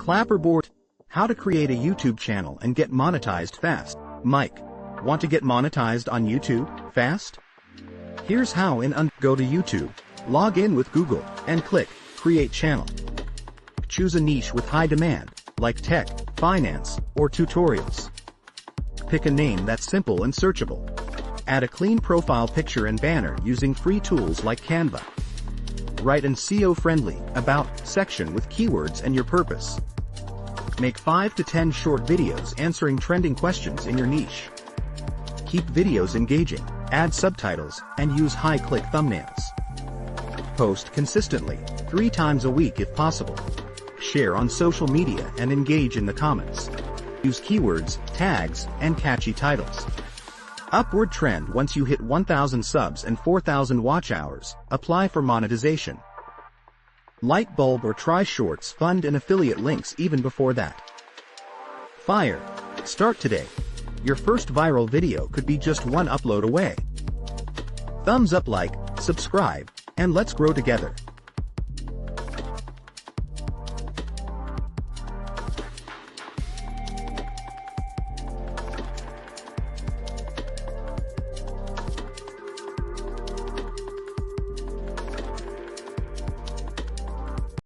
Clapperboard. How to create a YouTube channel and get monetized fast. Mike, want to get monetized on YouTube fast? Here's how. Go to YouTube, log in with Google, and click Create Channel. Choose a niche with high demand, like tech, finance, or tutorials. Pick a name that's simple and searchable. Add a clean profile picture and banner using free tools like Canva. Write an SEO-friendly About section with keywords and your purpose. Make 5 to 10 short videos answering trending questions in your niche. Keep videos engaging, add subtitles, and use high-click thumbnails. Post consistently, 3 times a week if possible. Share on social media and engage in the comments. Use keywords, tags, and catchy titles. Upward trend. Once you hit 1,000 subs and 4,000 watch hours, apply for monetization. Light bulb or try shorts, fund and affiliate links even before that. Fire. Start today. Your first viral video could be just one upload away. Thumbs up, like, subscribe, and let's grow together.